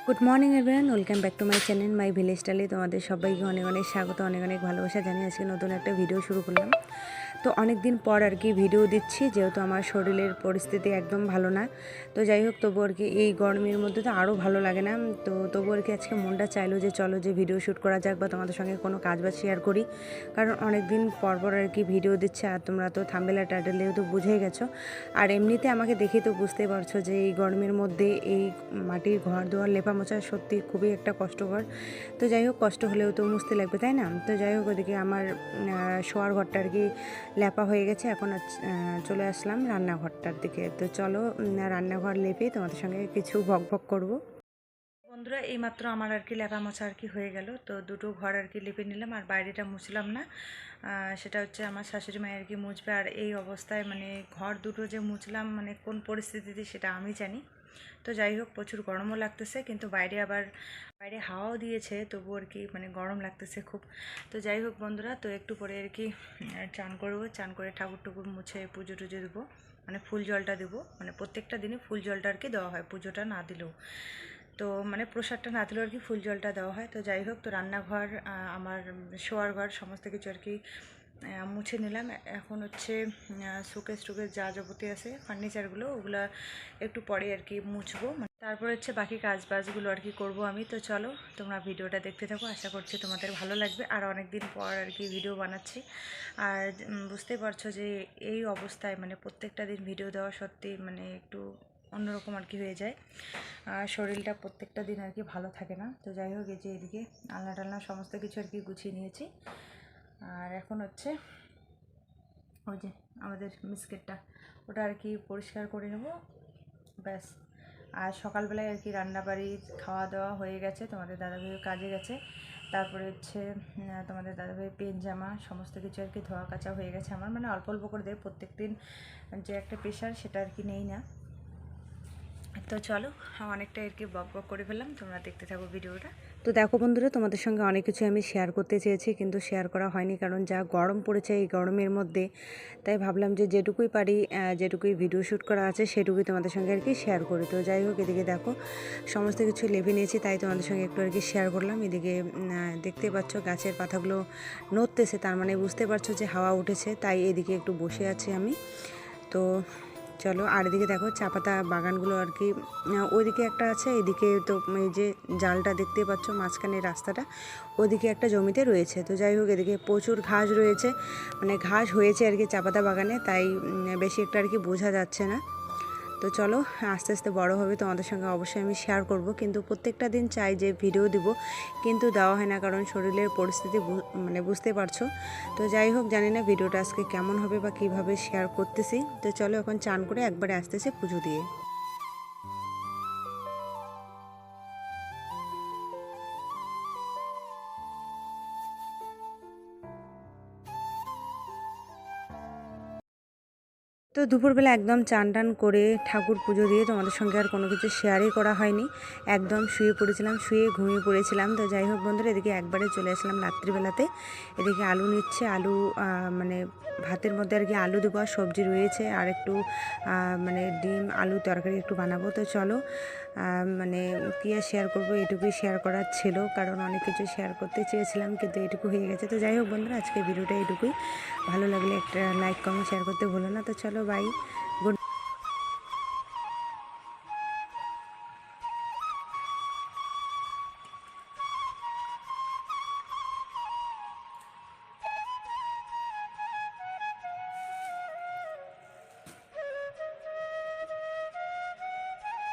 Good morning everyone, welcome back to my channel my village স্টাইলে। তোমাদের সবাইকে অনেক অনেক স্বাগত, অনেক অনেক ভালোবাসা জানিয়ে আজকে নতুন একটা ভিডিও শুরু করলাম। তো অনেক দিন পর আর কি ভিডিও দিচ্ছি, যেহেতু আমার শরীরের পরিস্থিতি একদম ভালো না। তো যাই হোক, তবু আর কি এই গরমের মধ্যে তো আরও ভালো লাগে না। তো তবু আর কি আজকে মনটা চাইলো যে চলো যে ভিডিও শ্যুট করা যাক বা তোমাদের সঙ্গে কোনো কাজ বাজ শেয়ার করি, কারণ অনেক দিন পর পর আর কি ভিডিও দিচ্ছে। আর তোমরা তো থাম্বনেল আর টাইটেল দিয়ে তো বুঝেই গেছো, আর এমনিতে আমাকে দেখে তো বুঝতেই পারছো যে এই গরমের মধ্যে এই মাটির ঘর দুয়ার লেপা মোছা সত্যি খুবই একটা কষ্টকর। তো যাই হোক, কষ্ট হলেও তো মুছতে লাগবে, তাই না? তো যাই হোক, ওদিকে আমার শোয়ার ঘরটা আর কি লেপা হয়ে গেছে। এখন চলে আসলাম রান্নাঘরটার দিকে। তো চলো রান্নাঘর লেপে তোমাদের সঙ্গে কিছু ভক ভক করবো। বন্ধুরা, এইমাত্র আমার আর কি লেপা মোছা আর কি হয়ে গেল। তো দুটো ঘর আর কি লেপে নিলাম, আর বাইরেটা মুছলাম না। সেটা হচ্ছে আমার শাশুড়ি মায়ের আর কি মুছবে। আর এই অবস্থায় মানে ঘর দুটো যে মুছলাম, মানে কোন পরিস্থিতিতে সেটা আমি জানি। তো যাই হোক, প্রচুর গরমও লাগতেছে, কিন্তু বাইরে হাওয়াও দিয়েছে, তবু আর কি মানে গরম লাগতেছে খুব। তো যাই হোক বন্ধুরা, তো একটু পরে আর কি চান করবো, চান করে ঠাকুর টুকুর মুছে পুজো টুজো দেবো, মানে ফুল জলটা দেবো। মানে প্রত্যেকটা দিনে ফুল জলটা আর কি দেওয়া হয়, পুজোটা না দিলেও। তো মানে প্রসাদটা না দিলেও আর কি ফুল জলটা দেওয়া হয়। তো যাই হোক, তো রান্নাঘর, আমার শোয়ার ঘর সমস্ত কিছু আর কি মুছে নিলাম। এখন হচ্ছে শোকেস টোকেস যা যাবতীয় আছে ফার্নিচারগুলো, ওগুলো একটু পরে আর কি মুছবো। তারপর হচ্ছে বাকি কাজ বাজগুলো আর কি করবো আমি। তো চলো তোমরা ভিডিওটা দেখতে থাকো, আশা করছি তোমাদের ভালো লাগবে। আর অনেক দিন পর আর কি ভিডিও বানাচ্ছি, আর বুঝতেই পারছো যে এই অবস্থায় মানে প্রত্যেকটা দিন ভিডিও দেওয়া সত্যি মানে একটু অন্যরকম আর কি হয়ে যায়। আর শরীরটা প্রত্যেকটা দিন আর কি ভালো থাকে না। তো যাই হোক, এই যে এদিকে আলনা টালনা সমস্ত কিছু আর কি গুছিয়ে নিয়েছি। আর এখন হচ্ছে ওই যে আমাদের বিস্কিটটা, ওটা আর কি পরিষ্কার করে নেব, ব্যাস। আর সকালবেলায় আর কি রান্নাবাড়ি খাওয়া দাওয়া হয়ে গেছে, তোমাদের দাদাভাইও কাজে গেছে। তারপরে হচ্ছে তোমাদের দাদাভাই পেন জামা সমস্ত কিছু আর কি ধোয়া কাচা হয়ে গেছে। আমার মানে অল্প অল্প করে দেয়, প্রত্যেক দিন যে একটা প্রেশার সেটা আর কি নেই না। তো চলো, অনেকটা আর কি বক বক করে ফেললাম, তোমরা দেখতে থাকো ভিডিওটা। তো দেখো বন্ধুরা, তোমাদের সঙ্গে অনেক কিছু আমি শেয়ার করতে চেয়েছি, কিন্তু শেয়ার করা হয়নি, কারণ যা গরম পড়েছে এই গরমের মধ্যে। তাই ভাবলাম যে যেটুকুই পারি, যেটুকুই ভিডিও শ্যুট করা আছে সেটুকুই তোমাদের সঙ্গে আর কি শেয়ার করি। তো যাই হোক, এদিকে দেখো সমস্ত কিছু লেপে নিয়েছি, তাই তোমাদের সঙ্গে একটু আর কি শেয়ার করলাম। এদিকে দেখতে পাচ্ছ গাছের পাতাগুলো নড়তেছে, তার মানে বুঝতে পারছো যে হাওয়া উঠেছে, তাই এদিকে একটু বসে আছি আমি। তো চলো, আর এদিকে দেখো চা পাতা বাগানগুলো আর কি ওইদিকে একটা আছে, এদিকে তো এই যে জালটা দেখতে পাচ্ছ মাঝখানে রাস্তাটা, ওইদিকে একটা জমিতে রয়েছে। তো যাই হোক, এদিকে প্রচুর ঘাস রয়েছে, মানে ঘাস হয়েছে আর কি চা পাতা বাগানে, তাই বেশি একটা আর কি বোঝা যাচ্ছে না। তো চলো, আস্তে আস্তে বড় হবে, তোমাদের সঙ্গে অবশ্যই আমি শেয়ার করব। কিন্তু প্রত্যেকটা দিন চাই যে ভিডিও দিব, কিন্তু দেওয়া হয় না, কারণ শরীরের পরিস্থিতি মানে বুঝতে পারছো। তো যাই হোক, জানি না ভিডিওটা আজকে কেমন হবে বা কিভাবে শেয়ার করতেছি। তো চলো, এখন চান করে একবারে আসতেছে পুজো দিয়ে। তো দুপুরবেলা একদম চান টান করে ঠাকুর পুজো দিয়ে তোমাদের সঙ্গে আর কোনো কিছু শেয়ারই করা হয়নি, একদম শুয়ে পড়েছিলাম, শুয়ে ঘুমিয়ে পড়েছিলাম। তো যাই হোক বন্ধুরা, এদিকে একবারে চলে আসলাম রাত্রিবেলাতে। এদিকে আলু নিচ্ছে, আলু মানে ভাতের মধ্যে আর কি আলু দেবো, আর সবজি রয়েছে, আর একটু মানে ডিম আলু তরকারি একটু বানাবো। তো চলো, মানে কী আর শেয়ার করবো, এটুকুই শেয়ার করার ছিল, কারণ অনেক কিছু শেয়ার করতে চেয়েছিলাম, কিন্তু এটুকু হয়ে গেছে। তো যাই হোক বন্ধুরা, আজকে ভিডিওটা এটুকুই। ভালো লাগলে একটা লাইক কমেন্ট শেয়ার করতে ভুলো না। তো চলো, বাই।